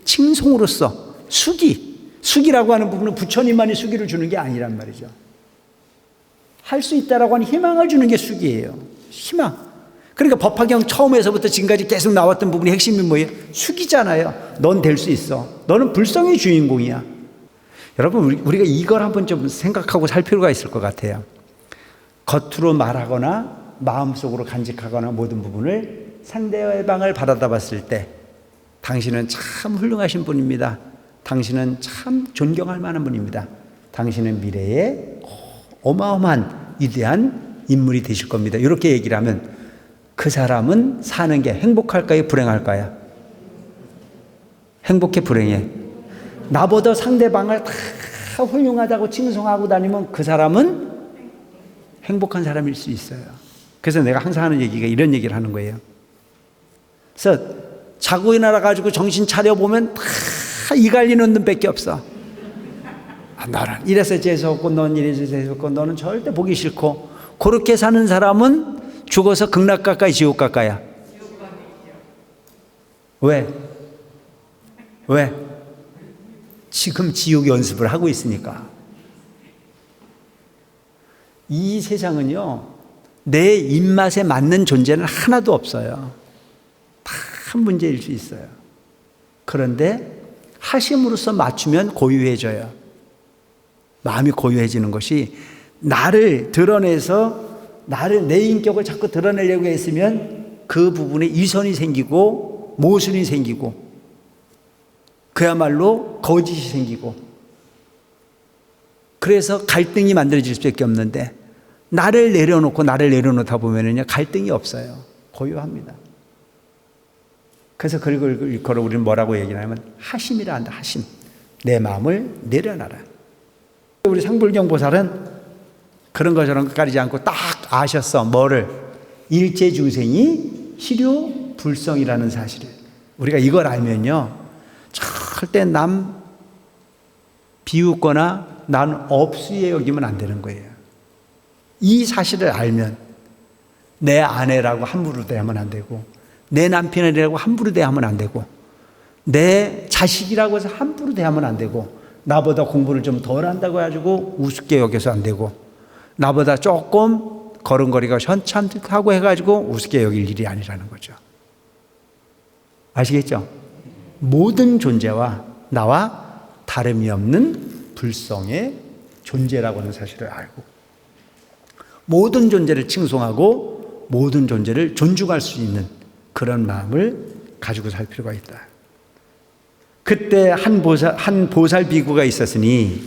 칭송으로써 수기라고 하는 부분은 부처님만이 수기를 주는 게 아니란 말이죠. 할 수 있다라고 하는 희망을 주는 게 수기예요. 희망. 그러니까 법화경 처음에서부터 지금까지 계속 나왔던 부분이 핵심이 뭐예요? 수기잖아요. 넌 될 수 있어. 너는 불성의 주인공이야. 여러분, 우리가 이걸 한번 좀 생각하고 살 필요가 있을 것 같아요. 겉으로 말하거나 마음속으로 간직하거나 모든 부분을 상대의 방을 바라다 봤을 때 당신은 참 훌륭하신 분입니다. 당신은 참 존경할 만한 분입니다. 당신은 미래에 어마어마한 위대한 인물이 되실 겁니다. 이렇게 얘기를 하면 그 사람은 사는 게 행복할까요? 불행할까요? 행복해? 불행해? 나보다 상대방을 다 훌륭하다고 칭송하고 다니면 그 사람은 행복한 사람일 수 있어요. 그래서 내가 항상 하는 얘기가 이런 얘기를 하는 거예요. 그래서 자고 일어나가지고 정신 차려보면 다 이 갈리는 눈밖에 없어. 너는 이래서 재수없고 넌 이래서 재수없고 너는 절대 보기 싫고, 그렇게 사는 사람은 죽어서 극락 갈까요? 지옥 갈까요? 왜? 지금 지옥 연습을 하고 있으니까. 이 세상은요, 내 입맛에 맞는 존재는 하나도 없어요. 다 문제일 수 있어요. 그런데 하심으로써 맞추면 고유해져요. 마음이 고유해지는 것이, 나를 드러내서 내 인격을 자꾸 드러내려고 했으면 그 부분에 이선이 생기고 모순이 생기고 그야말로 거짓이 생기고, 그래서 갈등이 만들어질 수밖에 없는데, 나를 내려놓다 보면은요, 갈등이 없어요. 고요합니다. 그래서 그걸 우리는 뭐라고 얘기하냐면 하심이라 한다. 하심. 내 마음을 내려놔라. 우리 상불경 보살은 그런 것처럼 가리지 않고 딱 아셨어. 뭐를? 일체중생이 실효불성이라는 사실을. 우리가 이걸 알면요, 절대 남 비웃거나 난 업수에 여기면 안 되는 거예요. 이 사실을 알면 내 아내라고 함부로 대하면 안 되고, 내 남편이라고 함부로 대하면 안 되고, 내 자식이라고 해서 함부로 대하면 안 되고, 나보다 공부를 좀 덜 한다고 해가지고 우습게 여겨서 안 되고, 나보다 조금 걸음걸이가 현찮다고 해가지고 우습게 여길 일이 아니라는 거죠. 아시겠죠? 모든 존재와 나와 다름이 없는 불성의 존재라고 하는 사실을 알고, 모든 존재를 칭송하고 모든 존재를 존중할 수 있는 그런 마음을 가지고 살 필요가 있다. 그때 한 보살 비구가 있었으니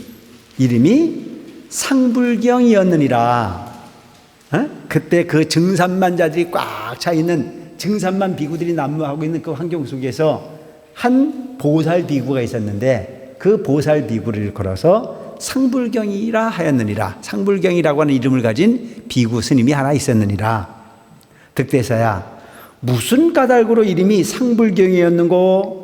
이름이 상불경이었느니라. 그때 그 증산만자들이 꽉 차 있는 증산만 비구들이 난무하고 있는 그 환경 속에서 한 보살 비구가 있었는데, 그 보살 비구를 걸어서 상불경이라 하였느니라. 상불경이라고 하는 이름을 가진 비구 스님이 하나 있었느니라. 득대사야, 무슨 까닭으로 이름이 상불경이었는고?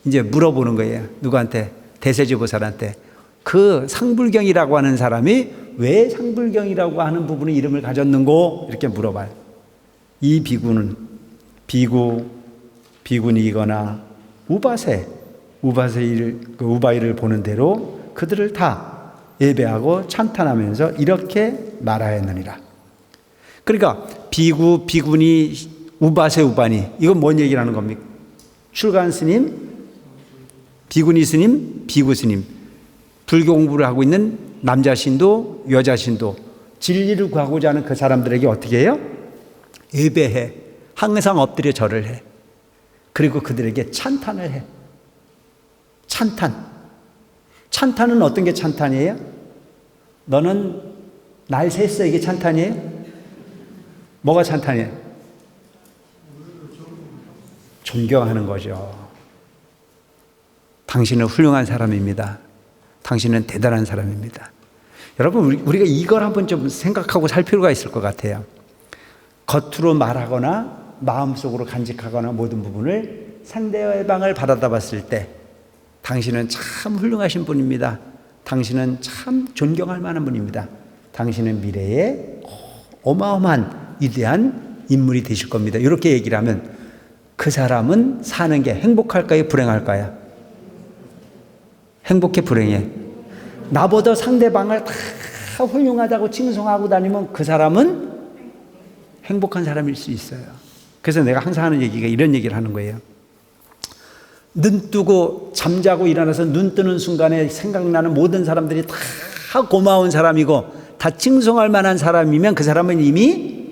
이제 물어보는 거예요. 누구한테? 대세지 보살한테. 그 상불경이라고 하는 사람이 왜 상불경이라고 하는 부분의 이름을 가졌는고? 이렇게 물어봐요. 이 비구는 비구니거나 우바이를 보는 대로 그들을 다 예배하고 찬탄하면서 이렇게 말하였느니라. 그러니까 비구니, 우바니, 이건 뭔 얘기를 하는 겁니까? 출가한 스님, 비구니 스님, 비구 스님, 불교 공부를 하고 있는 남자 신도, 여자 신도, 진리를 구하고자 하는 그 사람들에게 어떻게 해요? 예배해. 항상 엎드려 절을 해. 그리고 그들에게 찬탄을 해. 찬탄은 어떤 게 찬탄이에요? 너는 날 셌어, 이게 찬탄이에요? 뭐가 찬탄이에요? 존경하는 거죠. 당신은 훌륭한 사람입니다. 당신은 대단한 사람입니다. 여러분, 우리가 이걸 한번 좀 생각하고 살 필요가 있을 것 같아요. 겉으로 말하거나 마음속으로 간직하거나 모든 부분을 상대의 방을 바라다 봤을 때 당신은 참 훌륭하신 분입니다. 당신은 참 존경할 만한 분입니다. 당신은 미래에 어마어마한 위대한 인물이 되실 겁니다. 이렇게 얘기를 하면 그 사람은 사는 게 행복할까요? 불행할까요? 행복해, 불행해? 나보다 상대방을 다 훌륭하다고 칭송하고 다니면 그 사람은 행복한 사람일 수 있어요. 그래서 내가 항상 하는 얘기가 이런 얘기를 하는 거예요. 눈 뜨고 잠자고 일어나서 눈 뜨는 순간에 생각나는 모든 사람들이 다 고마운 사람이고 다 칭송할 만한 사람이면 그 사람은 이미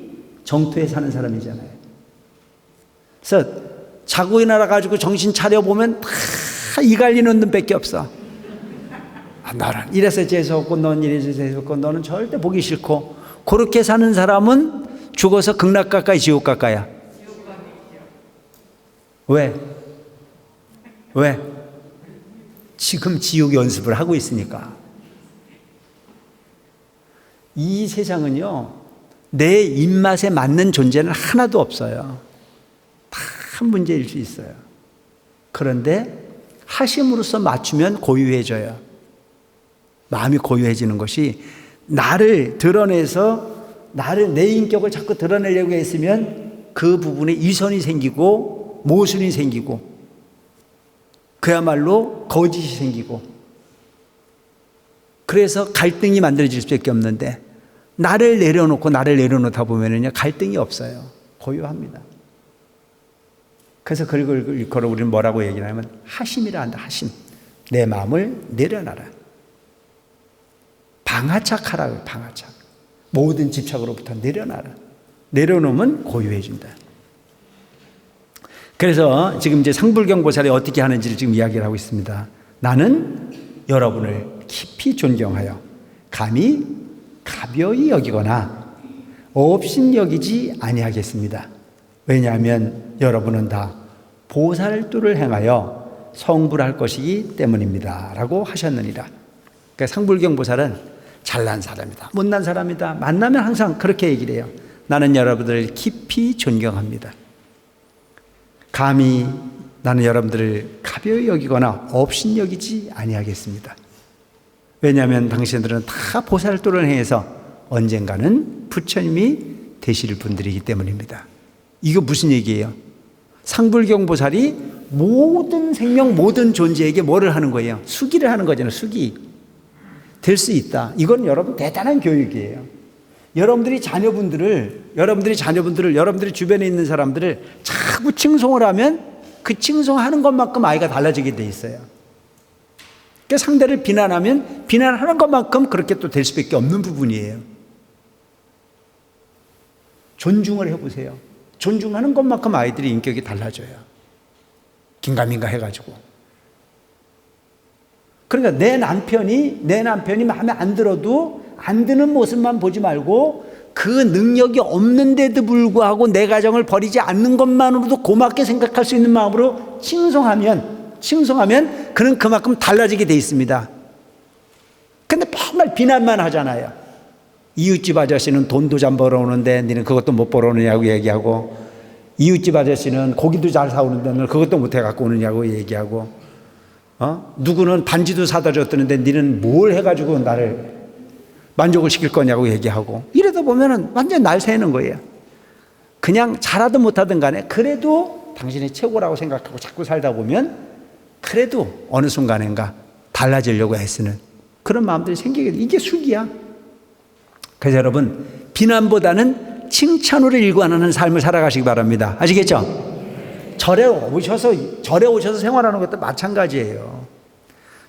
정토에 사는 사람이잖아요. 그래서 자고 일어나가지고 정신 차려보면 다 이갈리는 눈밖에 없어. 너는 이래서 재수없고 넌 이래서 재수없고 너는 절대 보기 싫고, 그렇게 사는 사람은 죽어서 극락 가까이 지옥 가까이야? 왜? 지금 지옥 연습을 하고 있으니까. 이 세상은요, 내 입맛에 맞는 존재는 하나도 없어요. 다 문제일 수 있어요. 그런데 하심으로써 맞추면 고유해져요. 마음이 고유해지는 것이, 나를 드러내서 내 인격을 자꾸 드러내려고 했으면 그 부분에 이선이 생기고 모순이 생기고 그야말로 거짓이 생기고, 그래서 갈등이 만들어질 수밖에 없는데, 나를 내려놓다 보면은요, 갈등이 없어요. 고요합니다. 그래서 그걸 우리는 뭐라고 얘기하냐면 하심이라 한다. 하심. 내 마음을 내려놔라. 방아착하라고. 방아착. 모든 집착으로부터 내려놔라. 내려놓으면 고요해진다. 그래서 지금 이제 상불경 보살이 어떻게 하는지를 지금 이야기를 하고 있습니다. 나는 여러분을 깊이 존경하여 감히 가벼이 여기거나 업신 여기지 아니하겠습니다. 왜냐하면 여러분은 다 보살도를 행하여 성불할 것이기 때문입니다. 라고 하셨느니라. 그러니까 상불경 보살은 잘난 사람이다, 못난 사람이다, 만나면 항상 그렇게 얘기를 해요. 나는 여러분들을 깊이 존경합니다. 감히 나는 여러분들을 가벼이 여기거나 업신 여기지 아니하겠습니다. 왜냐하면 당신들은 다 보살도를 행해서 언젠가는 부처님이 되실 분들이기 때문입니다. 이거 무슨 얘기예요? 상불경 보살이 모든 생명, 모든 존재에게 뭐를 하는 거예요? 수기를 하는 거잖아요. 수기. 될 수 있다. 이건 여러분 대단한 교육이에요. 여러분들이 자녀분들을, 여러분들이 주변에 있는 사람들을 자꾸 칭송을 하면 그 칭송하는 것만큼 아이가 달라지게 돼 있어요. 그러니까 상대를 비난하면 비난하는 것만큼 그렇게 또 될 수밖에 없는 부분이에요. 존중을 해보세요. 존중하는 것만큼 아이들이 인격이 달라져요. 긴가민가 해가지고. 그러니까 내 남편이 마음에 안 들어도 안 드는 모습만 보지 말고, 그 능력이 없는데도 불구하고 내 가정을 버리지 않는 것만으로도 고맙게 생각할 수 있는 마음으로 칭송하면 그는 그만큼 달라지게 돼 있습니다. 근데 맨날 비난만 하잖아요. 이웃집 아저씨는 돈도 잘 벌어오는데 너는 그것도 못 벌어오느냐고 얘기하고, 이웃집 아저씨는 고기도 잘 사오는데 너는 그것도 못 해갖고 오느냐고 얘기하고, 누구는 반지도 사다 줬더는데 너는 뭘 해가지고 나를 만족을 시킬 거냐고 얘기하고, 이러다 보면은 완전 날 새는 거예요. 그냥 잘하든 못하든 간에 그래도 당신이 최고라고 생각하고 자꾸 살다 보면 그래도 어느 순간인가 달라지려고 애쓰는 그런 마음들이 생기게 돼. 이게 수기야. 그래서 여러분, 비난보다는 칭찬으로 일관하는 삶을 살아가시기 바랍니다. 아시겠죠? 절에 오셔서 생활하는 것도 마찬가지예요.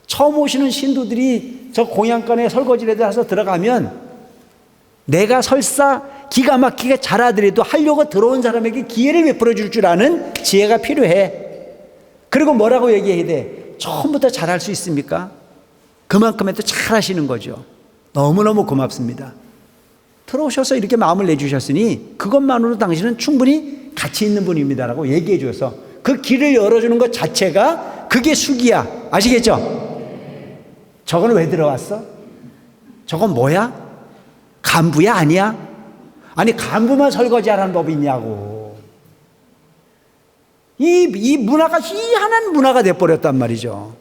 처음 오시는 신도들이 저 공양간에 설거지를 해서 들어가면 내가 설사 기가 막히게 잘하더라도 하려고 들어온 사람에게 기회를 베풀어 줄 줄 아는 지혜가 필요해. 그리고 뭐라고 얘기해야 돼? 처음부터 잘할 수 있습니까? 그만큼에도 잘하시는 거죠. 너무너무 고맙습니다. 들어오셔서 이렇게 마음을 내주셨으니 그것만으로 당신은 충분히 가치 있는 분입니다라고 얘기해 줘서 그 길을 열어주는 것 자체가 그게 수기야. 아시겠죠? 저건 왜 들어왔어? 저건 뭐야? 간부야? 아니야? 아니, 간부만 설거지하라는 법이 있냐고. 이 문화가 희한한 문화가 돼버렸단 말이죠.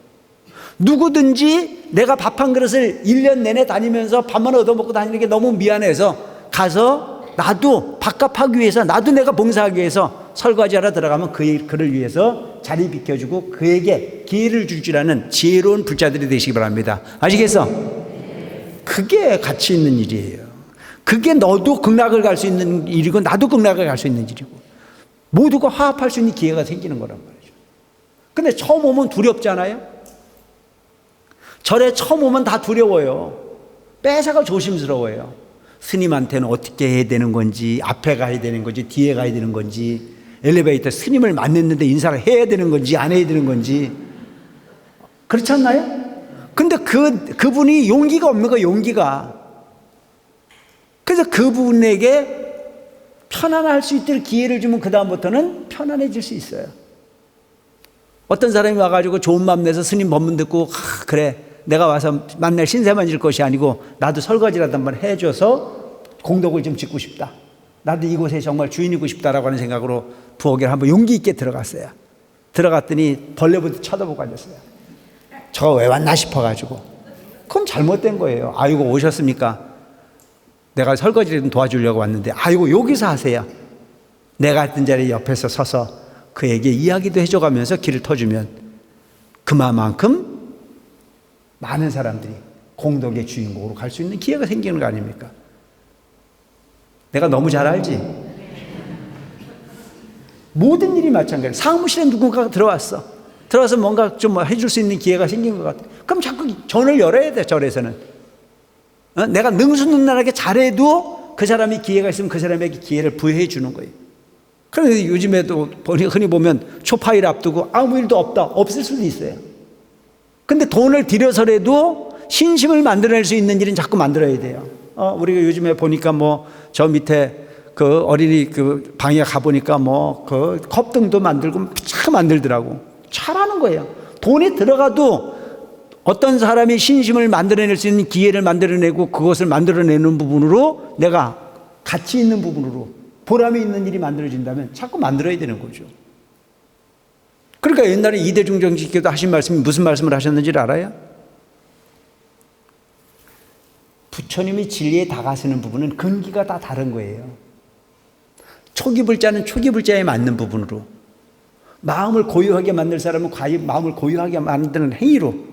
누구든지 내가 밥 한 그릇을 1년 내내 다니면서 밥만 얻어먹고 다니는 게 너무 미안해서 가서 나도 밥값하기 위해서, 나도 내가 봉사하기 위해서 설거지하러 들어가면 그를 위해서 자리 비켜주고 그에게 기회를 줄 줄 아는 지혜로운 불자들이 되시기 바랍니다. 아시겠어? 그게 가치 있는 일이에요. 그게 너도 극락을 갈 수 있는 일이고 나도 극락을 갈 수 있는 일이고 모두가 화합할 수 있는 기회가 생기는 거란 말이죠. 근데 처음 오면 두렵잖아요. 절에 처음 오면 다 두려워요. 뺏어가 조심스러워요. 스님한테는 어떻게 해야 되는 건지, 앞에 가야 되는 건지, 뒤에 가야 되는 건지, 엘리베이터 스님을 만났는데 인사를 해야 되는 건지 안 해야 되는 건지. 그렇지 않나요? 근데 그분이 용기가 없는 거예요. 용기가. 그래서 그분에게 편안할 수 있도록 기회를 주면 그 다음부터는 편안해질 수 있어요. 어떤 사람이 와가지고 좋은 맘 내서 스님 법문 듣고 그래 내가 와서 만날 신세만 질 것이 아니고 나도 설거지라도 한번 해줘서 공덕을 좀 짓고 싶다. 나도 이곳에 정말 주인이고 싶다라고 하는 생각으로 부엌에 한번 용기 있게 들어갔어요. 들어갔더니 벌레부터 쳐다보고 앉았어요. 저가 왜 왔나 싶어가지고. 그럼 잘못된 거예요. 아이고 오셨습니까? 내가 설거지 좀 도와주려고 왔는데 아이고 여기서 하세요. 내가 했던 자리 옆에서 서서 그에게 이야기도 해줘가면서 길을 터주면 그만큼 많은 사람들이 공덕의 주인공으로 갈 수 있는 기회가 생기는 거 아닙니까? 내가 너무 잘 알지? 모든 일이 마찬가지예요. 사무실에 누군가가 들어와서 뭔가 좀 해줄 수 있는 기회가 생긴 것 같아요. 그럼 자꾸 전을 열어야 돼. 절에서는 내가 능수능란하게 잘해도 그 사람이 기회가 있으면 그 사람에게 기회를 부여해 주는 거예요. 그런데 요즘에도 흔히 보면 초파일 앞두고 아무 일도 없을 수도 있어요. 근데 돈을 들여서라도 신심을 만들어낼 수 있는 일은 자꾸 만들어야 돼요. 우리가 요즘에 보니까 저 밑에 그 어린이 그 방에 가보니까 그 컵등도 만들고 참 만들더라고. 잘하는 거예요. 돈이 들어가도 어떤 사람이 신심을 만들어낼 수 있는 기회를 만들어내고 그것을 만들어내는 부분으로 내가 가치 있는 부분으로 보람이 있는 일이 만들어진다면 자꾸 만들어야 되는 거죠. 그러니까 옛날에 이대중 정치께도 하신 말씀이 무슨 말씀을 하셨는지를 알아요? 부처님이 진리에 다가서는 부분은 근기가 다 다른 거예요. 초기 불자는 초기 불자에 맞는 부분으로, 마음을 고요하게 만들 사람은 마음을 고요하게 만드는 행위로,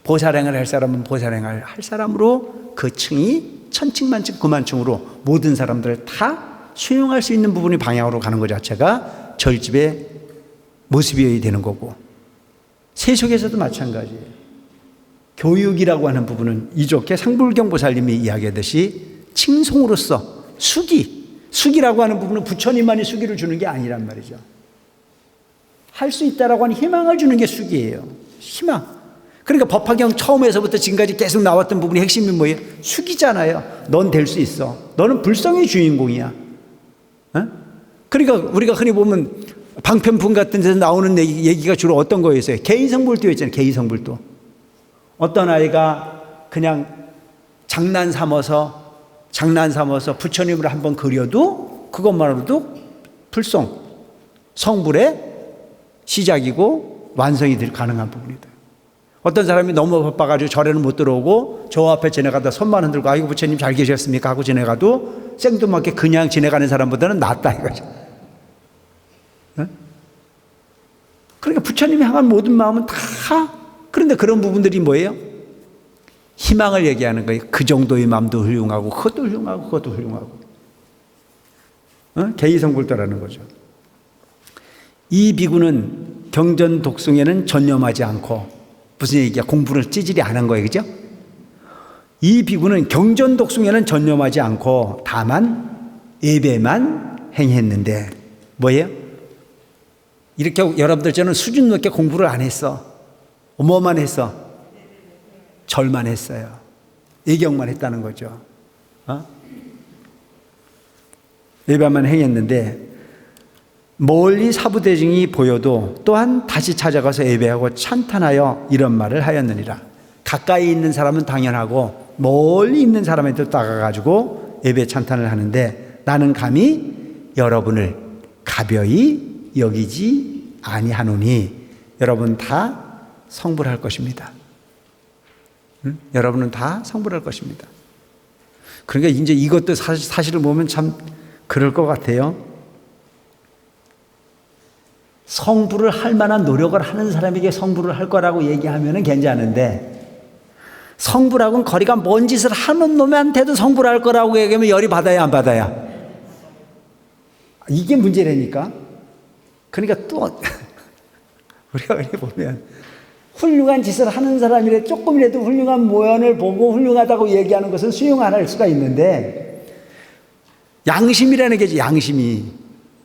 보살행을 할 사람은 보살행을 할 사람으로 그 층이 천층만층 그만층으로 모든 사람들을 다 수용할 수 있는 부분이 방향으로 가는 것 자체가 절집의 모습이어야 되는 거고, 세속에서도 마찬가지예요. 교육이라고 하는 부분은 이좋게 상불경 보살님이 이야기하듯이 칭송으로서 수기라고 하는 부분은 부처님만이 수기를 주는 게 아니란 말이죠. 할 수 있다라고 하는 희망을 주는 게 수기예요. 희망. 그러니까 법화경 처음에서부터 지금까지 계속 나왔던 부분이 핵심이 뭐예요? 수기잖아요. 넌 될 수 있어. 너는 불성의 주인공이야. 그러니까 우리가 흔히 보면 방편품 같은 데서 나오는 얘기가 주로 어떤 거였어요? 개인성불도였잖아요. 개인성불도. 어떤 아이가 그냥 장난 삼아서 부처님을 한번 그려도 그것만으로도 불성, 성불의 시작이고 완성이 가능한 부분이다. 어떤 사람이 너무 바빠가지고 절에는 못 들어오고 저 앞에 지나가다 손만 흔들고 아이고 부처님 잘 계셨습니까 하고 지나가도 생뚱맞게 그냥 지나가는 사람보다는 낫다 이거죠. 그러니까 부처님이 향한 모든 마음은 다, 그런데 그런 부분들이 뭐예요? 희망을 얘기하는 거예요. 그 정도의 마음도 훌륭하고 그것도 훌륭하고 개의성불도라는 거죠. 이 비구는 경전 독송에는 전념하지 않고, 무슨 얘기야? 공부를 찌질이 안 한 거예요. 그죠? 이 비구는 경전 독송에는 전념하지 않고 다만 예배만 행했는데 뭐예요? 이렇게 여러분들처럼 수준 높게 공부를 안 했어. 뭐만 했어? 절만 했어요. 예경만 했다는 거죠. 예배만 행했는데 멀리 사부대중이 보여도 또한 다시 찾아가서 예배하고 찬탄하여 이런 말을 하였느니라. 가까이 있는 사람은 당연하고 멀리 있는 사람한테 다가가지고 예배 찬탄을 하는데 나는 감히 여러분을 가벼이 여기지 아니하노니 여러분 다 성불할 것입니다. 여러분은 다 성불할 것입니다. 그러니까 이제 이것도 사실을 보면 참 그럴 것 같아요. 성불을 할 만한 노력을 하는 사람에게 성불을 할 거라고 얘기하면 괜찮은데, 성불하고는 거리가 먼 짓을 하는 놈한테도 성불할 거라고 얘기하면 열이 받아야 안 받아야? 이게 문제라니까. 그러니까 또 우리가 이렇게 보면 훌륭한 짓을 하는 사람이라 조금이라도 훌륭한 모양을 보고 훌륭하다고 얘기하는 것은 수용 안 할 수가 있는데, 양심이라는 게 양심이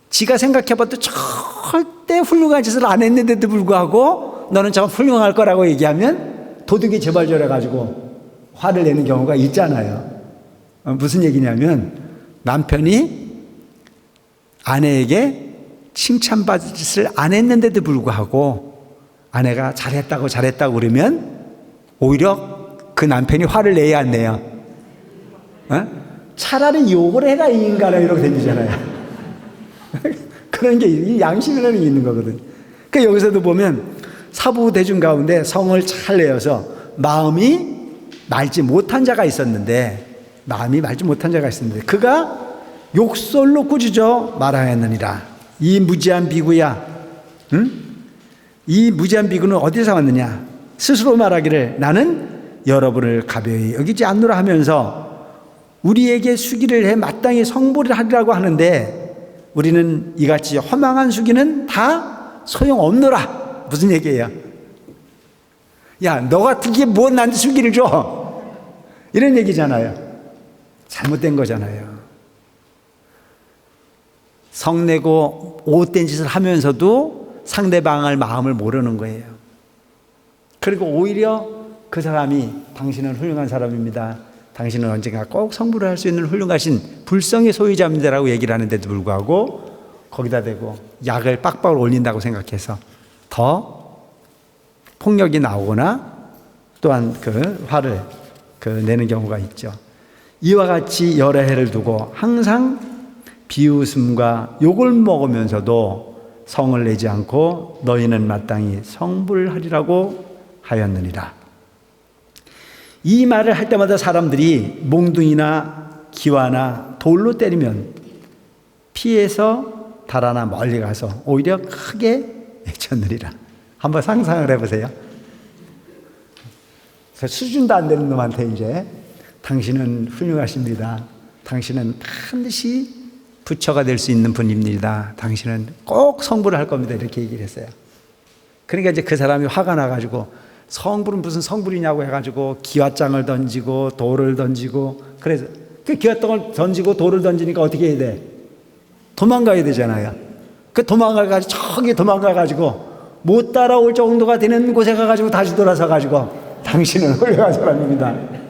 지가 생각해봐도 절대 훌륭한 짓을 안 했는데도 불구하고 너는 참 훌륭할 거라고 얘기하면 도둑이 재발절해가지고 화를 내는 경우가 있잖아요. 무슨 얘기냐면, 남편이 아내에게 칭찬받을 짓을 안 했는데도 불구하고 아내가 잘했다고 그러면 오히려 그 남편이 화를 내야 안 내요? 차라리 욕을 해라 이 인간아, 이렇게 되잖아요. 그런 게 이 양심이라는 게 있는 거거든. 그러니까 여기서도 보면 사부 대중 가운데 성을 잘 내어서 마음이 맑지 못한 자가 있었는데, 그가 욕설로 꾸짖어 말하였느니라. 이 무지한 비구야, 이 무지한 비구는 어디서 왔느냐? 스스로 말하기를 나는 여러분을 가벼이 여기지 않노라 하면서 우리에게 수기를 해 마땅히 성불을 하리라고 하는데, 우리는 이같이 허망한 수기는 다 소용없노라. 무슨 얘기예요? 야, 너 같은 게 뭐 나한테 수기를 줘? 이런 얘기잖아요. 잘못된 거잖아요. 성내고 못된 짓을 하면서도 상대방의 마음을 모르는 거예요. 그리고 오히려 그 사람이 당신은 훌륭한 사람입니다, 당신은 언젠가 꼭 성불을 할 수 있는 훌륭하신 불성의 소유자입니다라고 얘기를 하는데도 불구하고 거기다 대고 약을 빡빡 올린다고 생각해서 더 폭력이 나오거나 또한 그 화를 내는 경우가 있죠. 이와 같이 여러 해를 두고 항상 비웃음과 욕을 먹으면서도 성을 내지 않고 너희는 마땅히 성불하리라고 하였느니라. 이 말을 할 때마다 사람들이 몽둥이나 기와나 돌로 때리면 피해서 달아나 멀리 가서 오히려 크게 외쳤느니라. 한번 상상을 해보세요. 수준도 안 되는 놈한테 이제 당신은 훌륭하십니다, 당신은 반드시 부처가 될 수 있는 분입니다, 당신은 꼭 성불을 할 겁니다, 이렇게 얘기를 했어요. 그러니까 이제 그 사람이 화가 나가지고 성불은 무슨 성불이냐고 해가지고 기와장을 던지고 돌을 던지고, 그래서 그 기와장을 던지고 돌을 던지니까 어떻게 해야 돼? 도망가야 되잖아요. 그 저기 도망가가지고 못 따라올 정도가 되는 곳에 가가지고 다시 돌아서 가지고 당신은 훌륭한 사람입니다.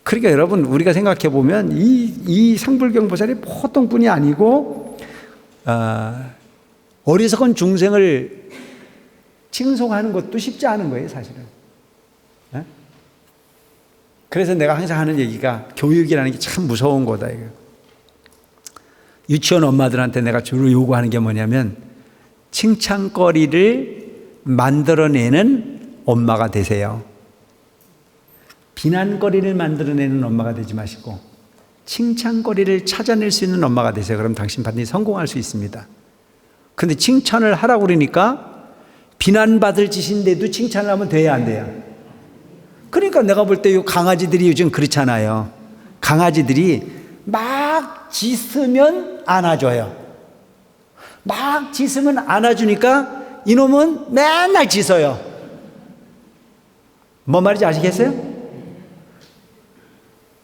그러니까 여러분, 우리가 생각해 보면 이 상불경보살이 보통 분이 아니고 어리석은 중생을 칭송하는 것도 쉽지 않은 거예요, 사실은. 그래서 내가 항상 하는 얘기가 교육이라는 게 참 무서운 거다, 이거. 유치원 엄마들한테 내가 주로 요구하는 게 뭐냐면 칭찬거리를 만들어내는 엄마가 되세요. 비난거리를 만들어내는 엄마가 되지 마시고 칭찬거리를 찾아낼 수 있는 엄마가 되세요. 그럼 당신 반드시 성공할 수 있습니다. 근데 칭찬을 하라고 그러니까 비난받을 짓인데도 칭찬을 하면 돼야 안 돼요? 그러니까 내가 볼 때 이 강아지들이 요즘 그렇잖아요. 강아지들이 막 짖으면 안아줘요. 막 짖으면 안아주니까 이놈은 맨날 짖어요. 뭔 말인지 아시겠어요?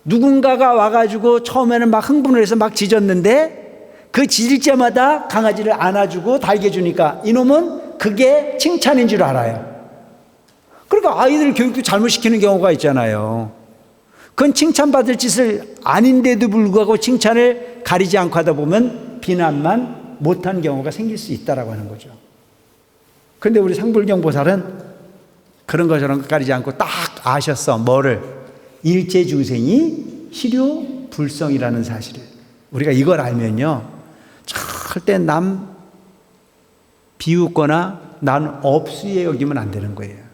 누군가가 와가지고 처음에는 막 흥분을 해서 막 짖었는데 그 짖을 때마다 강아지를 안아주고 달개주니까 이놈은 그게 칭찬인 줄 알아요. 그러니까 아이들 교육도 잘못시키는 경우가 있잖아요. 그건 칭찬받을 짓을 아닌데도 불구하고 칭찬을 가리지 않고 하다 보면 비난만 못한 경우가 생길 수 있다라고 하는 거죠. 그런데 우리 상불경보살은 그런 거 저런 거 가리지 않고 딱 아셨어. 뭐를? 일체중생이 실효불성이라는 사실을. 우리가 이걸 알면요, 절대 남 비웃거나 난 업수에 여기면 안 되는 거예요.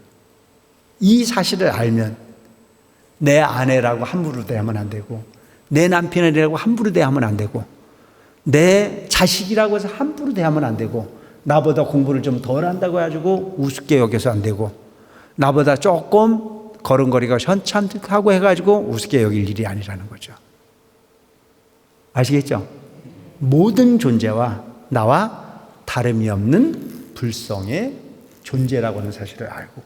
이 사실을 알면 내 아내라고 함부로 대하면 안 되고 내 남편이라고 함부로 대하면 안 되고 내 자식이라고 해서 함부로 대하면 안 되고, 나보다 공부를 좀 덜 한다고 해가지고 우습게 여겨서 안 되고, 나보다 조금 걸음걸이가 현찮다고 해가지고 우습게 여길 일이 아니라는 거죠. 아시겠죠? 모든 존재와 나와 다름이 없는 불성의 존재라고 하는 사실을 알고,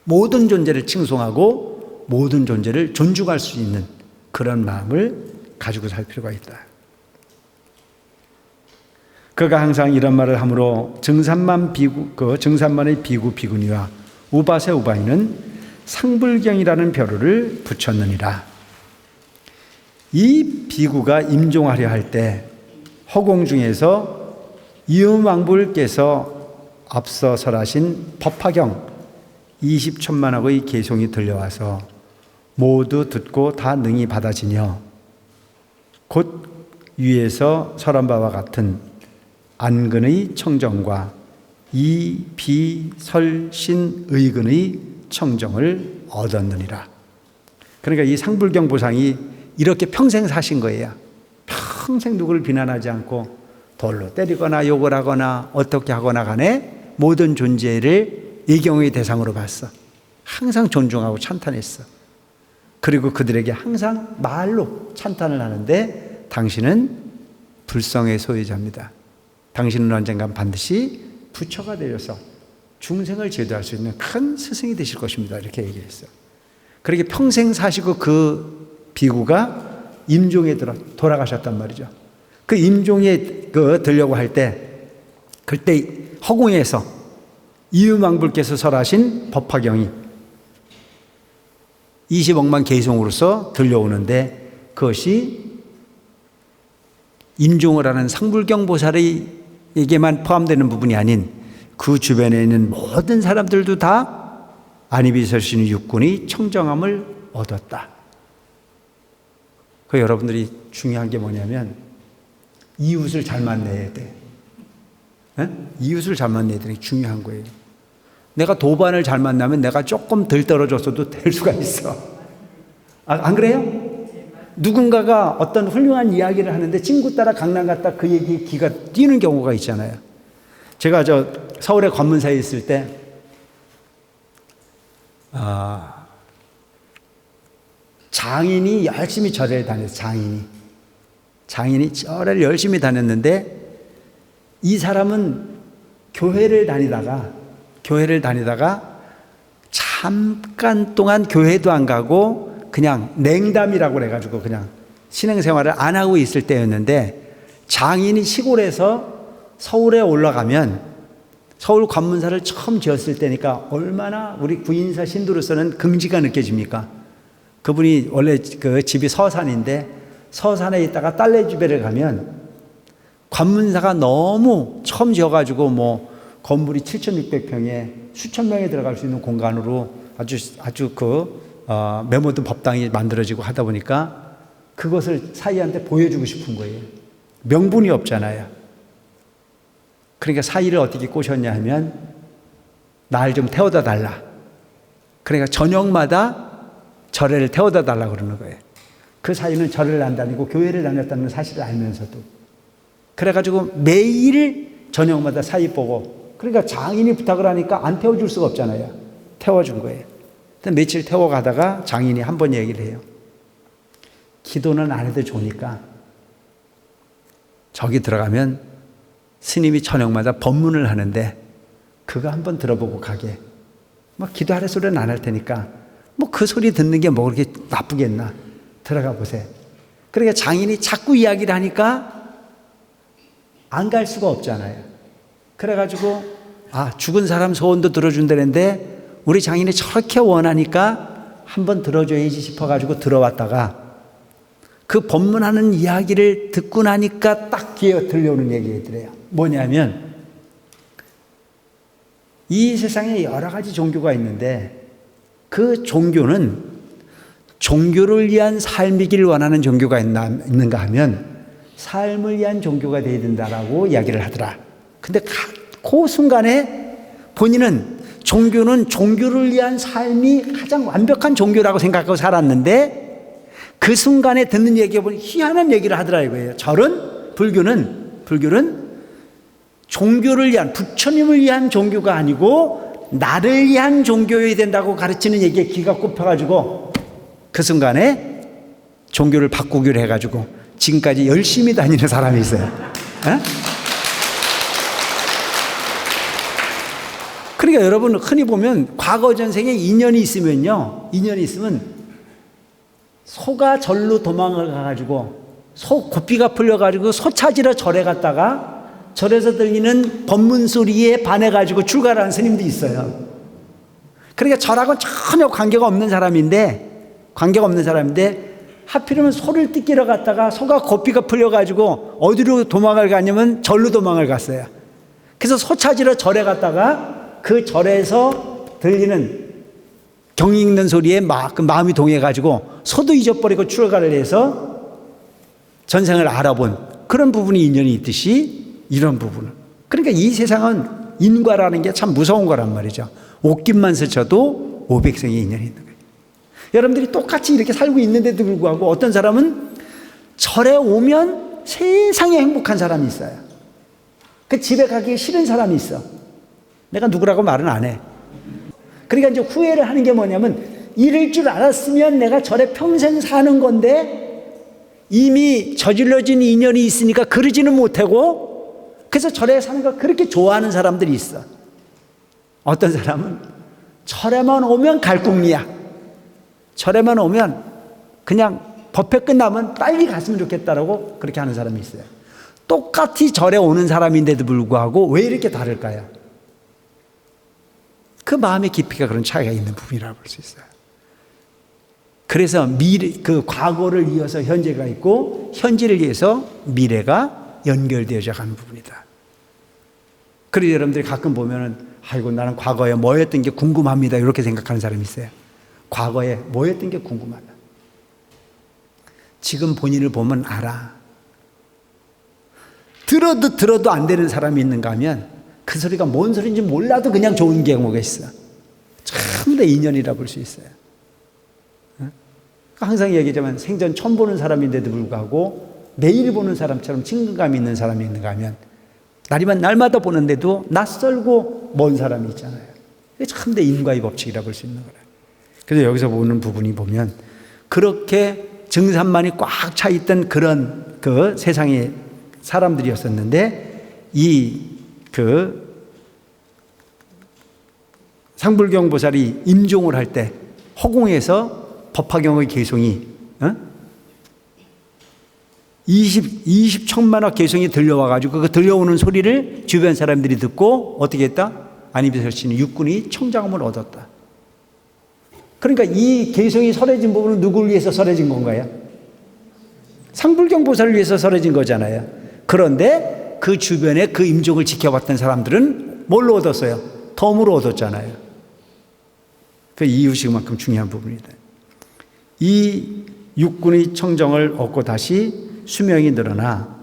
모든 존재를 칭송하고 모든 존재를 존중할 수 있는 그런 마음을 가지고 살 필요가 있다. 그가 항상 이런 말을 하므로 증산만의 비구 비구니와 우바세 우바이는 상불경이라는 벼루를 붙였느니라. 이 비구가 임종하려 할 때 허공 중에서 이음왕불께서 앞서 설하신 법화경 20천만억의 계송이 들려와서 모두 듣고 다 능히 받아지며 곧 위에서 설한 바와 같은 안근의 청정과 이비설신의근의 청정을 얻었느니라. 그러니까 이 상불경 보상이 이렇게 평생 사신 거예요. 평생 누구를 비난하지 않고 돌로 때리거나 욕을 하거나 어떻게 하거나 간에 모든 존재를 이경의 대상으로 봤어. 항상 존중하고 찬탄했어. 그리고 그들에게 항상 말로 찬탄을 하는데, 당신은 불성의 소유자입니다. 당신은 언젠간 반드시 부처가 되어서 중생을 제도할 수 있는 큰 스승이 되실 것입니다. 이렇게 얘기했어요. 그렇게 평생 사시고 그 비구가 임종에 돌아가셨단 말이죠. 그 임종에 들려고 할 때, 그때 허공에서 이음왕불께서 설하신 법화경이 20억만 계송으로서 들려오는데, 그것이 임종을 하는 상불경 보살에게만 포함되는 부분이 아닌 그 주변에 있는 모든 사람들도 다 안이비설신의 육군이 청정함을 얻었다. 그 여러분들이 중요한 게 뭐냐면 이웃을 잘 만나야 돼. 에? 이웃을 잘 만나야 되는 게 중요한 거예요. 내가 도반을 잘 만나면 내가 조금 덜 떨어졌어도 될 수가 있어. 안 그래요? 누군가가 어떤 훌륭한 이야기를 하는데 친구 따라 강남 갔다 그 얘기에 귀가 뛰는 경우가 있잖아요. 제가 서울의 관문사에 있을 때 장인이 열심히 절에를 다녔어요. 장인이 절에를 열심히 다녔는데, 이 사람은 교회를 다니다가 잠깐 동안 교회도 안 가고 그냥 냉담이라고 그래가지고 그냥 신앙생활을 안 하고 있을 때였는데, 장인이 시골에서 서울에 올라가면, 서울 관문사를 처음 지었을 때니까 얼마나 우리 구인사 신도로서는 긍지가 느껴집니까? 그분이 원래 그 집이 서산인데, 서산에 있다가 딸내 집에 가면 관문사가 너무 처음 지어가지고 뭐 건물이 7,600평에 수천 명이 들어갈 수 있는 공간으로 아주 메모든 법당이 만들어지고 하다 보니까 그것을 사이한테 보여주고 싶은 거예요. 명분이 없잖아요. 그러니까 사이를 어떻게 꼬셨냐 하면, 날 좀 태워다 달라. 그러니까 저녁마다 절에를 태워다 달라 그러는 거예요. 그 사이는 절을 안 다니고 교회를 다녔다는 사실을 알면서도. 그래가지고 매일 저녁마다 사이 보고, 그러니까 장인이 부탁을 하니까 안 태워줄 수가 없잖아요. 태워준 거예요. 며칠 태워가다가 장인이 한 번 얘기를 해요. 기도는 안 해도 좋으니까 저기 들어가면 스님이 저녁마다 법문을 하는데 그거 한번 들어보고 가게. 뭐 기도하래 소리는 안 할 테니까 뭐 그 소리 듣는 게 뭐 그렇게 나쁘겠나. 들어가 보세요. 그러니까 장인이 자꾸 이야기를 하니까 안 갈 수가 없잖아요. 그래가지고 죽은 사람 소원도 들어준다는데 우리 장인이 저렇게 원하니까 한번 들어줘야지 싶어가지고 들어왔다가 그 법문하는 이야기를 듣고 나니까 딱 귀에 들려오는 얘기들이에요. 뭐냐면 이 세상에 여러 가지 종교가 있는데 그 종교는 종교를 위한 삶이길 원하는 종교가 있는가 하면 삶을 위한 종교가 되어야 된다라고 이야기를 하더라. 근데 그 순간에 본인은 종교는 종교를 위한 삶이 가장 완벽한 종교라고 생각하고 살았는데 그 순간에 듣는 얘기가 보니 희한한 얘기를 하더라 이거예요. 절은 불교는 종교를 위한, 부처님을 위한 종교가 아니고 나를 위한 종교여야 된다고 가르치는 얘기에 기가 꼽혀가지고 그 순간에 종교를 바꾸기로 해가지고 지금까지 열심히 다니는 사람이 있어요. 그러니까 여러분 흔히 보면 과거 전생에 인연이 있으면 소가 절로 도망을 가가지고 소 고삐가 풀려가지고 소 찾으러 절에 갔다가 절에서 들리는 법문 소리에 반해가지고 출가를 한 스님도 있어요. 그러니까 절하고는 전혀 관계가 없는 사람인데 하필이면 소를 뜯기러 갔다가 소가 고삐가 풀려가지고 어디로 도망을 가냐면 절로 도망을 갔어요. 그래서 소 찾으러 절에 갔다가 그 절에서 들리는 경 읽는 소리에 마음이 동해가지고 소도 잊어버리고 출가를 해서 전생을 알아본 그런 부분이 인연이 있듯이 이런 부분은. 그러니까 이 세상은 인과라는 게 참 무서운 거란 말이죠. 옷깃만 스쳐도 500생의 인연이 있는 거예요. 여러분들이 똑같이 이렇게 살고 있는데도 불구하고 어떤 사람은 절에 오면 세상에 행복한 사람이 있어요. 그 집에 가기 싫은 사람이 있어. 내가 누구라고 말은 안 해. 그러니까 이제 후회를 하는 게 뭐냐면 이럴 줄 알았으면 내가 절에 평생 사는 건데 이미 저질러진 인연이 있으니까 그러지는 못하고 그래서 절에 사는 걸 그렇게 좋아하는 사람들이 있어. 어떤 사람은 절에만 오면 갈국리야. 절에만 오면 그냥 법회 끝나면 빨리 갔으면 좋겠다라고 그렇게 하는 사람이 있어요. 똑같이 절에 오는 사람인데도 불구하고 왜 이렇게 다를까요? 그 마음의 깊이가 그런 차이가 있는 부분이라고 볼 수 있어요. 그래서 그 과거를 이어서 현재가 있고 현재를 위해서 미래가 연결되어져 가는 부분이다. 그래서 여러분들이 가끔 보면은 아이고 나는 과거에 뭐였던 게 궁금합니다 이렇게 생각하는 사람이 있어요. 과거에 뭐였던 게 궁금하다. 지금 본인을 보면 알아. 들어도 안 되는 사람이 있는가 하면 그 소리가 뭔 소리인지 몰라도 그냥 좋은 경우가 있어. 전부 다 인연이라 볼 수 있어요. 항상 얘기하지만 생전 처음 보는 사람인데도 불구하고 매일 보는 사람처럼 친근감이 있는 사람이 있는가 하면 날마다 보는데도 낯설고 먼 사람이 있잖아요. 이게 참 내 인과의 법칙이라 볼 수 있는 거예요. 그래서 여기서 보는 부분이 보면 그렇게 증산만이 꽉 차 있던 그런 그 세상의 사람들이었었는데 상불경 보살이 임종을 할 때 허공에서 법화경의 개송이 20천만화 개송이 들려와가지고 그 들려오는 소리를 주변 사람들이 듣고 어떻게 했다? 안이비설신이 육군이 청장함을 얻었다. 그러니까 이 개송이 설해진 부분은 누구를 위해서 설해진 건가요? 상불경 보살을 위해서 설해진 거잖아요. 그런데 그 주변에 그 임종을 지켜봤던 사람들은 뭘로 얻었어요? 덤으로 얻었잖아요. 그 이유식이 그만큼 중요한 부분이다. 이 육군의 청정을 얻고 다시 수명이 늘어나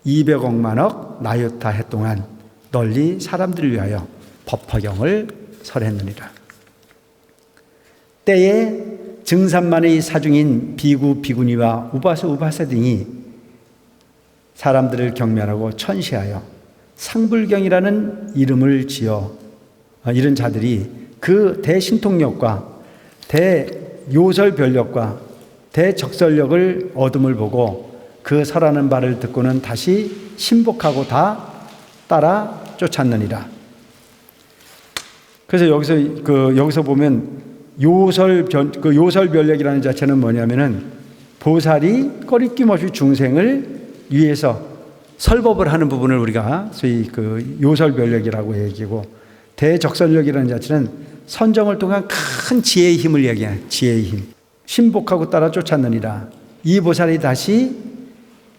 200억만억 나유타 해 동안 널리 사람들을 위하여 법화경을 설했느니라. 때에 증산만의 사중인 비구, 비구니와 우바수, 우바세 등이 사람들을 경멸하고 천시하여 상불경이라는 이름을 지어 이런 자들이 그 대신통력과 대요설별력과 대적설력을 얻음을 보고 그 설하는 바를 듣고는 다시 신복하고 다 따라 쫓았느니라. 그래서 여기서 보면 요설별력이라는 자체는 뭐냐면은 보살이 꺼리낌 없이 중생을 위해서 설법을 하는 부분을 우리가 소위 그 요설별력이라고 얘기하고, 대적설력이라는 자체는 선정을 통한 큰 지혜의 힘을 얘기해요. 지혜의 힘. 신복하고 따라 쫓았느니라. 이 보살이 다시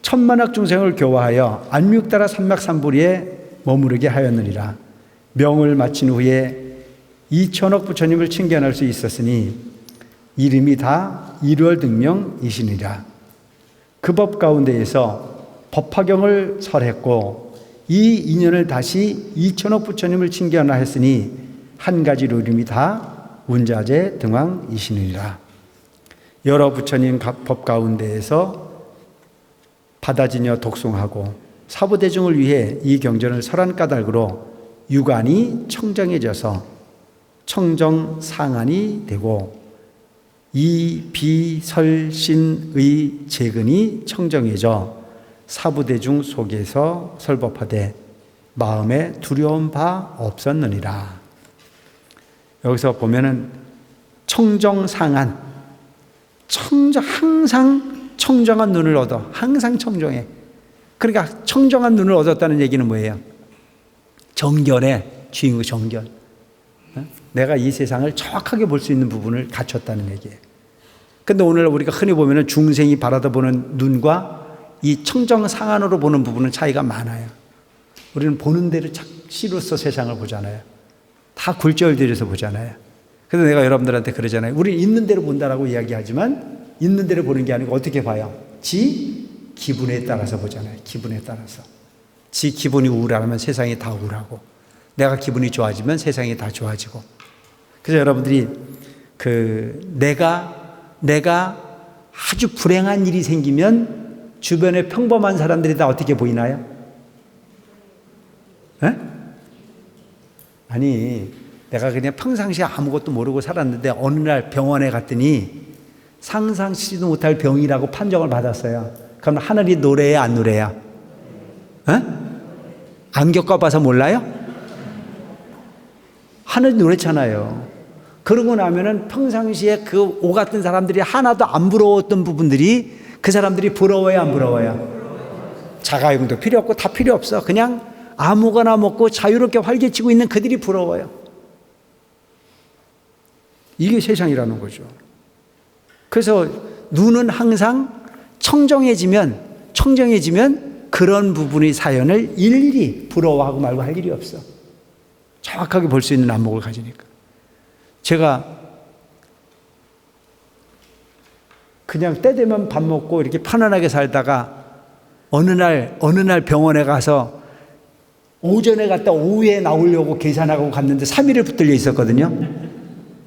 천만억 중생을 교화하여 안육따라 삼막삼부리에 머무르게 하였느니라. 명을 마친 후에 2천억 부처님을 칭견할 수 있었으니 이름이 다 일월등명이시니라. 그 법 가운데에서 법화경을 설했고 이 인연을 다시 2천억 부처님을 칭견하였으니 한 가지로 이름이 다 운자재 등왕이시니라. 여러 부처님 법 가운데에서 받아지녀 독송하고 사부대중을 위해 이 경전을 설한 까닭으로 유관이 청정해져서 청정상안이 되고 이 비설신의 재근이 청정해져 사부대중 속에서 설법하되 마음에 두려운 바 없었느니라. 여기서 보면은 청정상안, 항상 청정한 눈을 얻어. 항상 청정해. 그러니까 청정한 눈을 얻었다는 얘기는 뭐예요? 정결의 주인공, 정결. 내가 이 세상을 정확하게 볼 수 있는 부분을 갖췄다는 얘기예요. 근데 오늘 우리가 흔히 보면은 중생이 바라다 보는 눈과 이 청정상안으로 보는 부분은 차이가 많아요. 우리는 보는 대로 착시로서 세상을 보잖아요. 다 굴절들여서 보잖아요. 그래서 내가 여러분들한테 그러잖아요. 우리는 있는 대로 본다라고 이야기하지만 있는 대로 보는 게 아니고 어떻게 봐요? 지 기분에 따라서 보잖아요. 기분에 따라서. 지 기분이 우울하면 세상이 다 우울하고, 내가 기분이 좋아지면 세상이 다 좋아지고. 그래서 여러분들이 내가 아주 불행한 일이 생기면 주변에 평범한 사람들이 다 어떻게 보이나요? 에? 아니, 내가 그냥 평상시에 아무것도 모르고 살았는데 어느 날 병원에 갔더니 상상치지도 못할 병이라고 판정을 받았어요. 그럼 하늘이 노래야, 안 노래야? 에? 안 겪어봐서 몰라요? 하늘이 노래잖아요. 그러고 나면은 평상시에 그 오 같은 사람들이 하나도 안 부러웠던 부분들이 그 사람들이 부러워요, 안 부러워요? 자가용도 필요 없고 다 필요 없어. 그냥 아무거나 먹고 자유롭게 활개치고 있는 그들이 부러워요. 이게 세상이라는 거죠. 그래서 눈은 항상 청정해지면 그런 부분의 사연을 일일이 부러워하고 말고 할 일이 없어. 정확하게 볼 수 있는 안목을 가지니까. 제가 그냥 때 되면 밥 먹고 이렇게 편안하게 살다가 어느 날 병원에 가서 오전에 갔다 오후에 나오려고 계산하고 갔는데 3일을 붙들려 있었거든요.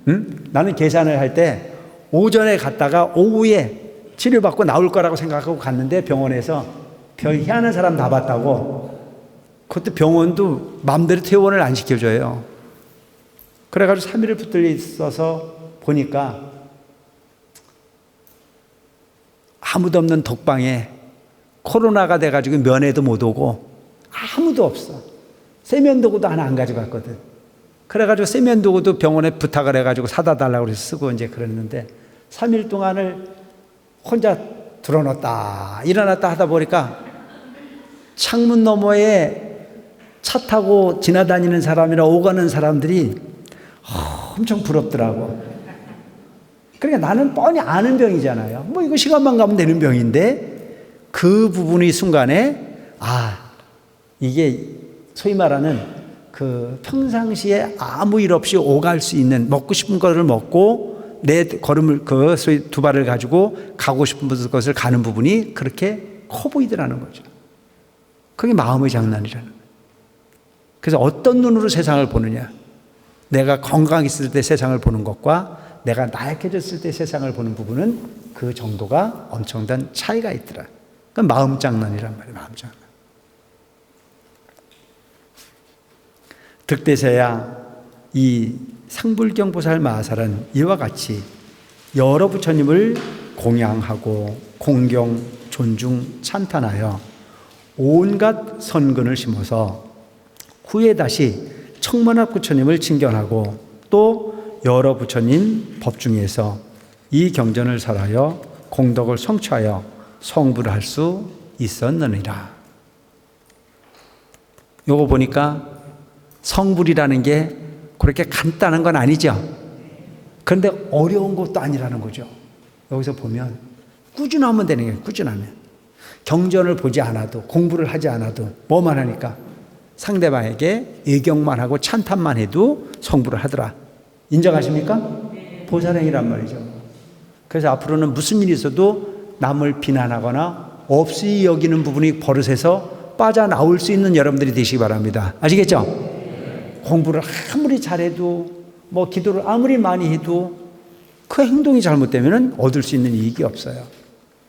응? 나는 계산을 할 때 오전에 갔다가 오후에 치료받고 나올 거라고 생각하고 갔는데 병원에서 별 희한한 사람 다 봤다고. 그것도 병원도 마음대로 퇴원을 안 시켜줘요. 그래가지고 3일을 붙들려 있어서 보니까 아무도 없는 독방에 코로나가 돼가지고 면회도 못 오고 아무도 없어. 세면도구도 하나 안 가져갔거든. 그래가지고 세면도구도 병원에 부탁을 해가지고 사다 달라고 그래서 쓰고 이제 그랬는데 3일 동안을 혼자 들어놨다 일어났다 하다 보니까 창문 너머에 차 타고 지나다니는 사람이나 오가는 사람들이 엄청 부럽더라고. 그러니까 나는 뻔히 아는 병이잖아요. 뭐 이거 시간만 가면 되는 병인데 그 부분이 순간에 이게 소위 말하는 그 평상시에 아무 일 없이 오갈 수 있는 먹고 싶은 거를 먹고 내 걸음을 소위 두 발을 가지고 가고 싶은 것을 가는 부분이 그렇게 커 보이더라는 거죠. 그게 마음의 장난이라는 거예요. 그래서 어떤 눈으로 세상을 보느냐. 내가 건강했을 때 세상을 보는 것과 내가 나약해졌을 때 세상을 보는 부분은 그 정도가 엄청난 차이가 있더라. 그건 마음 장난이란 말이에요. 마음 장난. 득대세야 이 상불경 보살 마하살은 이와 같이 여러 부처님을 공양하고 공경, 존중, 찬탄하여 온갖 선근을 심어서 후에 다시 청만합 부처님을 칭견하고 또 여러 부처님 법 중에서 이 경전을 설하여 공덕을 성취하여 성불을 할 수 있었느니라. 요거 보니까 성불이라는 게 그렇게 간단한 건 아니죠. 그런데 어려운 것도 아니라는 거죠. 여기서 보면 꾸준하면 되는 거예요. 꾸준하면. 경전을 보지 않아도 공부를 하지 않아도 뭐만 하니까 상대방에게 애경만 하고 찬탄만 해도 성불을 하더라. 인정하십니까? 보살행이란 말이죠. 그래서 앞으로는 무슨 일이 있어도 남을 비난하거나 없이 여기는 부분이 버릇해서 빠져나올 수 있는 여러분들이 되시기 바랍니다. 아시겠죠? 공부를 아무리 잘해도 뭐 기도를 아무리 많이 해도 그 행동이 잘못되면 얻을 수 있는 이익이 없어요.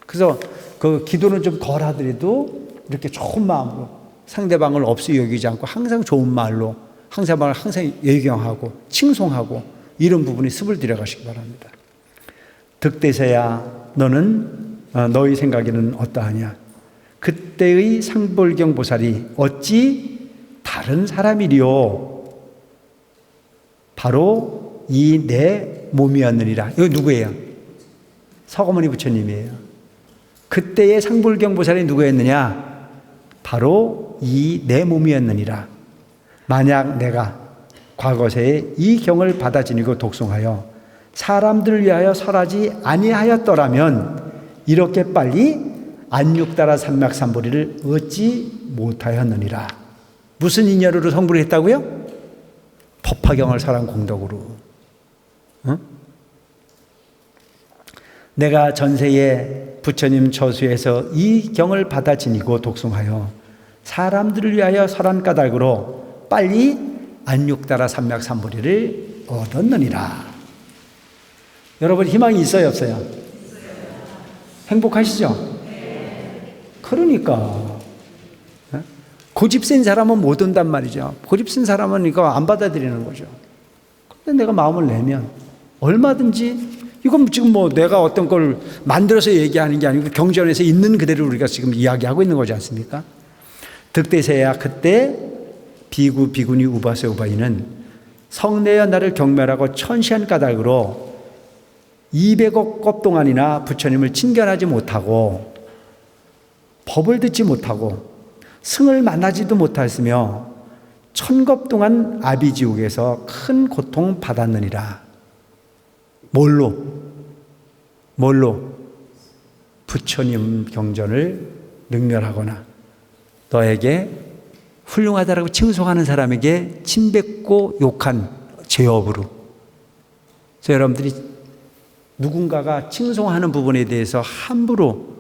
그래서 그 기도는 좀 덜 하더라도 이렇게 좋은 마음으로 상대방을 없이 여기지 않고 항상 좋은 말로 상대방을 항상 예경하고 칭송하고 이런 부분에 습을 들여가시기 바랍니다. 득대서야 너는 너희 생각에는 어떠하냐? 그때의 상볼경 보살이 어찌 다른 사람이리요? 바로 이 내 몸이었느니라. 이거 누구예요? 서거머니 부처님이에요. 그때의 상볼경 보살이 누구였느냐? 바로 이 내 몸이었느니라. 만약 내가 과거세에 이 경을 받아 지니고 독송하여 사람들을 위하여 설하지 아니하였더라면 이렇게 빨리 안육다라 삼맥삼보리를 얻지 못하였느니라. 무슨 인연으로 성불을 했다고요? 법화경을 설한 공덕으로. 어? 내가 전세에 부처님 처수에서 이 경을 받아 지니고 독송하여 사람들을 위하여 설한 까닭으로 빨리 안육다라 삼맥삼보리를 얻었느니라. 여러분 희망이 있어요 없어요? 행복하시죠? 그러니까 고집 센 사람은 못 온단 말이죠. 고집 센 사람은 이거 안 받아들이는 거죠. 근데 내가 마음을 내면 얼마든지, 이건 지금 뭐 내가 어떤 걸 만들어서 얘기하는 게 아니고 경전에서 있는 그대로 우리가 지금 이야기하고 있는 거지 않습니까? 득대세야 그때 비구 비구니 우바세 우바이는 성내여 나를 경멸하고 천시한 까닭으로 200억 겁 동안이나 부처님을 친견하지 못하고 법을 듣지 못하고 승을 만나지도 못하였으며 1000겁 동안 아비지옥에서 큰 고통 받았느니라. 뭘로? 부처님 경전을 능멸하거나 너에게 훌륭하다라고 칭송하는 사람에게 침뱉고 욕한 죄업으로. 그래서 여러분들이 누군가가 칭송하는 부분에 대해서 함부로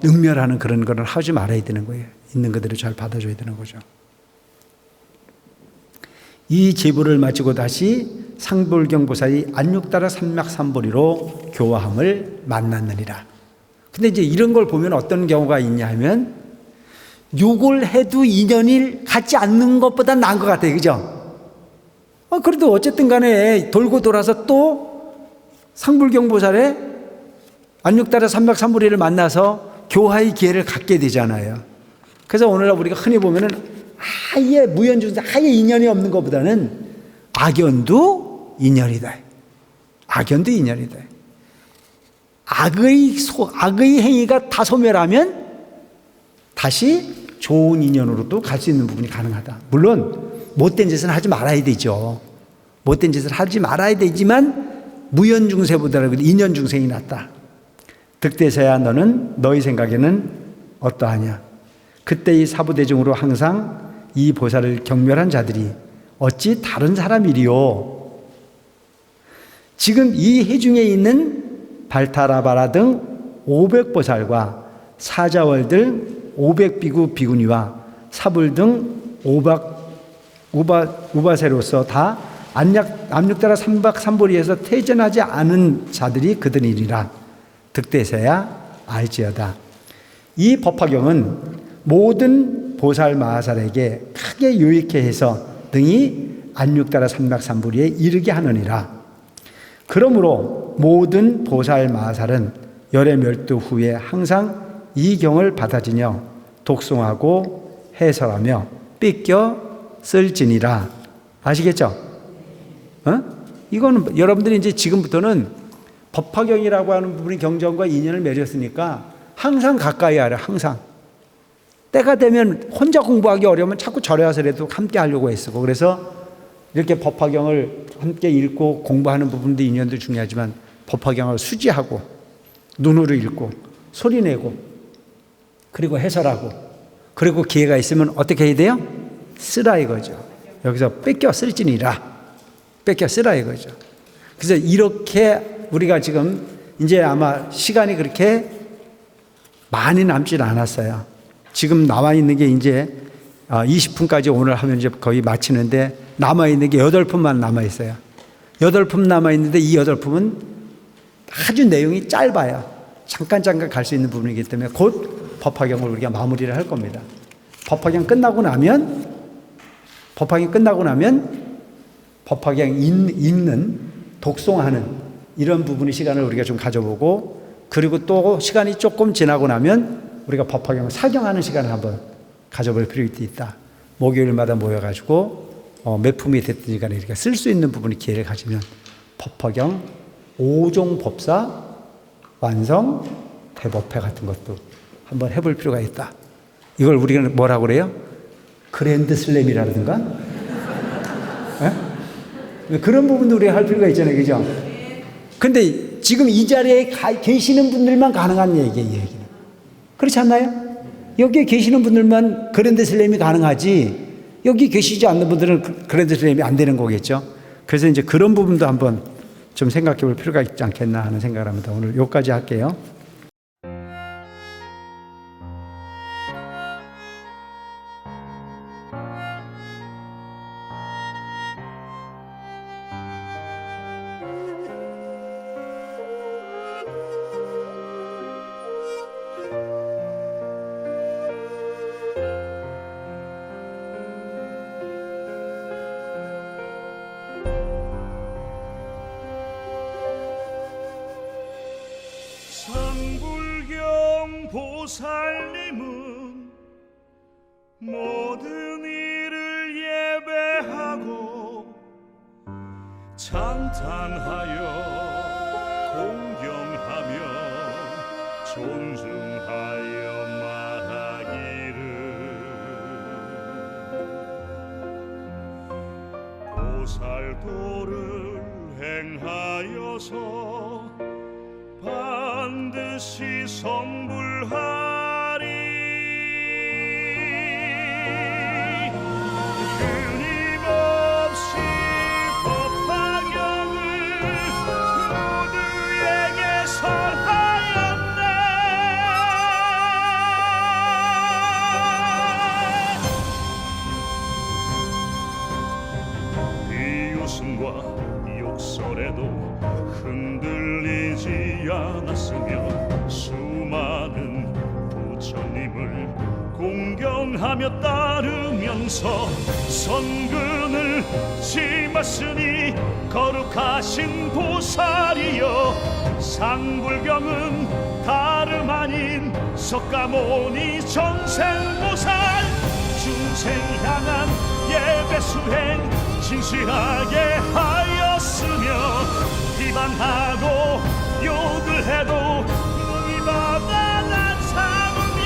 능멸하는 그런 거를 하지 말아야 되는 거예요. 있는 그대로 잘 받아줘야 되는 거죠. 이 제보를 마치고 다시 상볼경 보살이 안육다라 삼맥삼보리로 교화함을 만났느니라. 근데 이제 이런 걸 보면 어떤 경우가 있냐 하면 욕을 해도 인연이 같지 않는 것보다 나은 것 같아요. 그죠? 그래도 어쨌든 간에 돌고 돌아서 또 상불경 보살의 안육다라 삼맥삼보리를 만나서 교화의 기회를 갖게 되잖아요. 그래서 오늘날 우리가 흔히 보면은 아예 무연중생, 아예 인연이 없는 것보다는 악연도 인연이다. 악연도 인연이다. 악의 행위가 다 소멸하면 다시 좋은 인연으로도 갈 수 있는 부분이 가능하다. 물론 못된 짓은 하지 말아야 되죠. 못된 짓을 하지 말아야 되지만 무연중생보다는 인연중생이 낫다. 득대서야 너는 너희 생각에는 어떠하냐? 그때 이 사부대중으로 항상 이 보살을 경멸한 자들이 어찌 다른 사람이리요? 지금 이 해중에 있는 발타라바라 등 500보살과 사자월 등 500비구 비구니와 사불 등 우바세로서 다 안육다라 삼박삼보리에서 퇴전하지 않은 자들이 그들이니라. 득대서야 알지어다. 이 법화경은 모든 보살 마하살에게 크게 유익해 해서 등이 안육다라 삼맥삼보리에 이르게 하느니라. 그러므로 모든 보살 마하살은 열의 멸도 후에 항상 이 경을 받아지며 독송하고 해설하며 삐껴 쓸지니라. 아시겠죠? 이거는 여러분들이 이제 지금부터는 법화경이라고 하는 부분이 경전과 인연을 맺었으니까 항상 가까이 하라. 항상 때가 되면 혼자 공부하기 어려우면 자꾸 절에 와서라도 함께 하려고 애쓰고, 그래서 이렇게 법화경을 함께 읽고 공부하는 부분도 인연도 중요하지만 법화경을 수지하고 눈으로 읽고 소리내고 그리고 해설하고 그리고 기회가 있으면 어떻게 해야 돼요? 쓰라 이거죠. 여기서 뺏겨 쓸지니라. 뺏겨 쓰라 이거죠. 그래서 이렇게 우리가 지금 이제 아마 시간이 그렇게 많이 남질 않았어요. 지금 남아 있는 게 이제 20분까지 오늘 하면 이제 거의 마치는데 남아 있는 게 8품만 남아 있어요. 8품 남아 있는데 이 8품은 아주 내용이 짧아요. 잠깐 갈 수 있는 부분이기 때문에 곧 법화경을 우리가 마무리를 할 겁니다. 법화경 끝나고 나면 법화경 읽는, 독송하는 이런 부분의 시간을 우리가 좀 가져보고, 그리고 또 시간이 조금 지나고 나면 우리가 법화경을 사경하는 시간을 한번 가져볼 필요가 있다. 목요일마다 모여가지고 몇 품이 됐든지 간에 이렇게 쓸 수 있는 부분의 기회를 가지면 법화경 5종 법사 완성 대법회 같은 것도 한번 해볼 필요가 있다. 이걸 우리가 뭐라고 그래요? 그랜드 슬램이라든가? 그런 부분도 우리가 할 필요가 있잖아요. 그죠? 근데 지금 이 자리에 계시는 분들만 가능한 얘기예요. 그렇지 않나요? 여기에 계시는 분들만 그랜드 슬램이 가능하지, 여기 계시지 않는 분들은 그랜드 슬램이 안 되는 거겠죠. 그래서 이제 그런 부분도 한번 좀 생각해 볼 필요가 있지 않겠나 하는 생각을 합니다. 오늘 여기까지 할게요. 상불경 보살님은 모든 일을 예배하고 찬탄하여 공경하며 존중하여 말하기를 보살도를 행하여서 반드시 성불하리. 끊임없이 법화경을 모두에게 설하였네. 비웃음과 욕설에도 흔들리지 않았으며 수많은 부처님을 공경하며 따르면서 선근을 심었으니 거룩하신 보살이여, 상불경은 다름 아닌 석가모니 전생보살, 중생 향한 예배 수행 진실하게 하였으며 비방하고 욕을 해도 무기마다 난 삼으며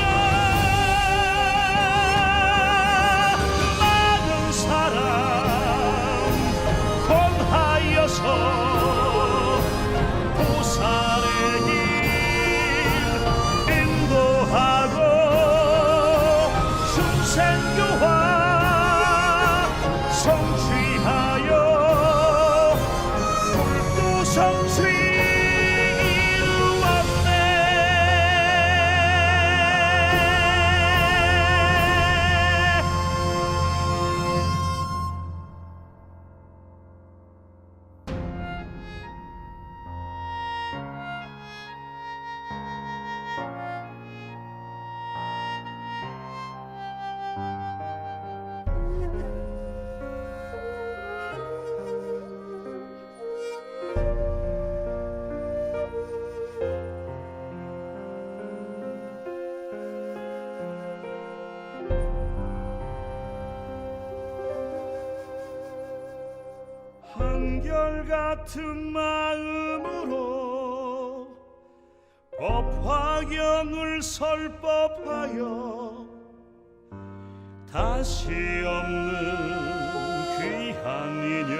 많은 사람 권하여서 보살의 길 인도하고 중생교화 성취하여 성취 이루었네. 한결같은 마음으로 법화경을 설법하여 다시 없는 귀한 인연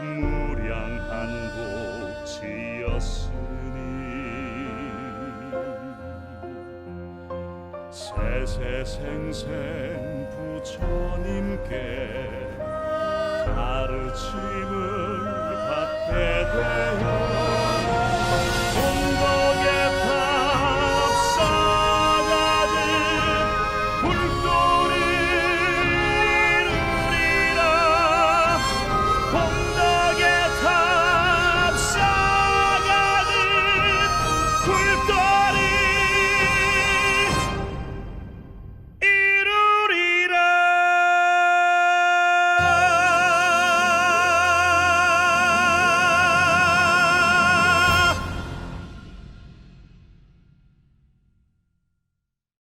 무량한 복 지었으니 세세생생 부처님께 가르침을 받게 되어